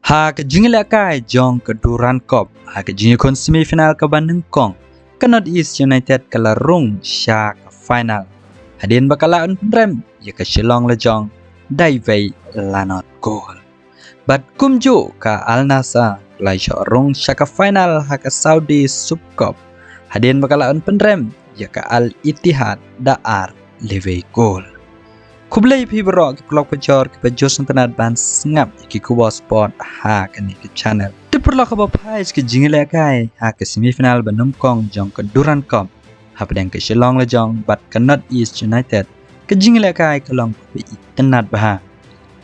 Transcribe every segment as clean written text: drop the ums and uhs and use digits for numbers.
Hak jinglakai jong keduran kop hak jingkon semifinal ke Bandung Kong ke North East United ke larung sya ke final. Hadin bakalaan rem ya ke Shillong lejong dai vei lanot gol. Bat kumju ke Al Nassr lai rung sya ke final hak Saudi Sub Cup. Hadin bakalaan penrem ya ke Al Ittihad daar levei gol. Kublai pi berok ke blog pejor ke pejos internet ban ngap ke kuwa sport ha ke ni ke channel. Ti perlo ke bapais ke jingile kai ha ke semifinal Bandung Kong jong ke Duran Cup. Ha pedang ke Shillong lejong bat ke North East United ke jingile kai ke long pe tenat bah.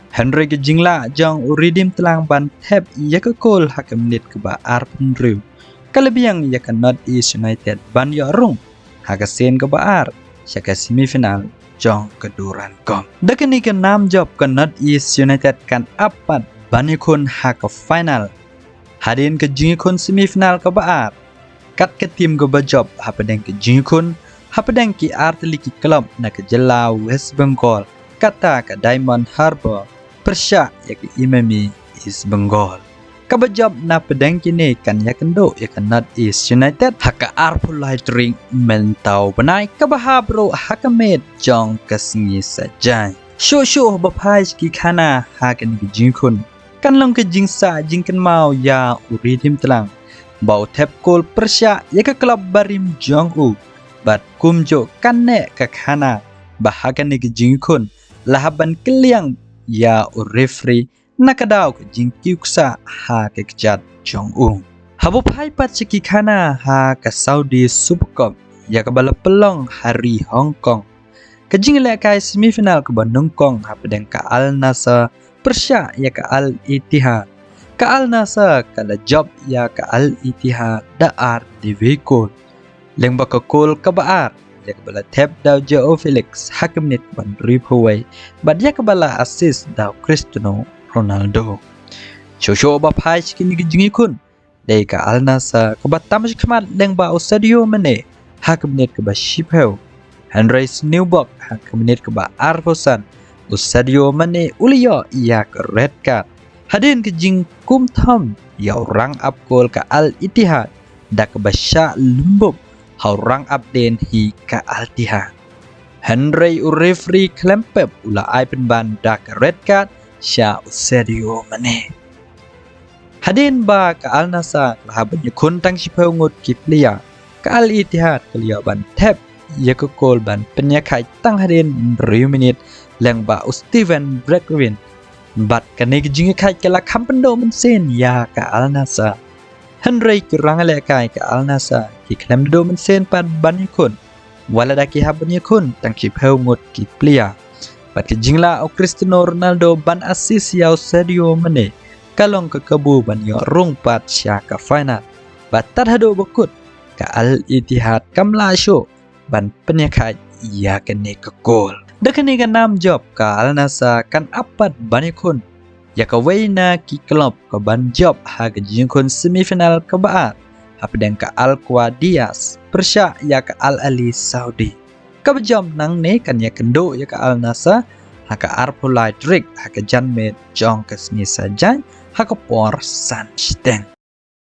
Henry ke jingla jong uridim telang ban tap ya ke gol ha ke menit ke ba ar penriu. Kelebihan ya ke North East United ban ya rung ha ke sen ke ba ar sya ke semifinal jong keduran kom. Dakini ke 6 job ke North East United kan apat banikun ha ke final. Hadin ke jingikun semifinal ke baar. Kat ke tim ke bajob ha pedang ke jingikun ha pedang ki artili ki klub na ke Jelau West Bengal kata ke Diamond Harbour persya ya ke Imami East Bengal. Kabajob na pedang kini kan ya kendo ya ke North East United haka arpulai drink mentau benai kabahabro haka med jong kesengi sajai. Show bapai ki kana haka ni jingkun kan long ke jingsa jingkan mau ya uridim telang bau tap gol persya ya ke klub barim jong u bat kumjo kan ne ke kana bahaka ni jingkun lahaban keliang ya referee nakadaw ke jingkiuksa ha ke kejat jong u. Habu pai pat siki kana ha ke Saudi Super Cup ya ke bala pelong hari Hong Kong. Ke jingle kai semifinal ke Bandung Kong ha pedang ke Al Nassr persya ya ke Al Ittihad. Ke Al Nassr kala job ya ke Al Ittihad daar di Vekol. Leng baka kol ke baar ya ke bala tap daw Joao Felix ha ke menit ban ripuway bad ya ke bala assist daw Cristiano Ronaldo. Shosho bapai kini jingikun dai ka Al Nassr ke batam khmat leng ba Sadio Mane ha ke menit ke ba Shipel. Henry Newberg ha ke menit ke ba Arfosan. Sadio Mane uliyo ya ke red card. Hadin ke jing kum thom ya orang up gol ke Al Ittihad da ke ba Sha Lumbub ha orang up den hi ke Al Ittihad. Henry referee klempep ula ai pen ban da ke red card Sya Sadio Mane. Hadin ba ke Al Nassr lahaban yakun tang sipau ngut kiplia ke Al Ittihad kelia ban tap ya ke gol ban penyakai tang hadin 3 minit leng ba Steven Bergwijn bat kane jingakai ke la kampendo mensen ya ke Al Nassr. Henry kurang lekai ke Al Nassr ki klem do mensen pan ban yakun wala daki haban yakun tang sipau ngut kiplia. Bat ke jingla o Cristiano Ronaldo ban assist ya Sadio Mane kalong ke kebu ban yo rung pat sya ke final. Bat tad hado bekut ke Al Ittihad kamla show ban penyakai ya kene ke gol. Dakani ke 6 job ke Al Nassr kan apat banikun ya ke waina ki klub ke ban job ha ke jingkun semifinal ke baat ha pedang ke Al Qadiyas persya ya ke Al Ali Saudi. Kabajam nang ne kan ya kendo ya ke Al Nassr ha ke arpulai drik ha ke janmet jong ke sni sajai ha ke por san steng.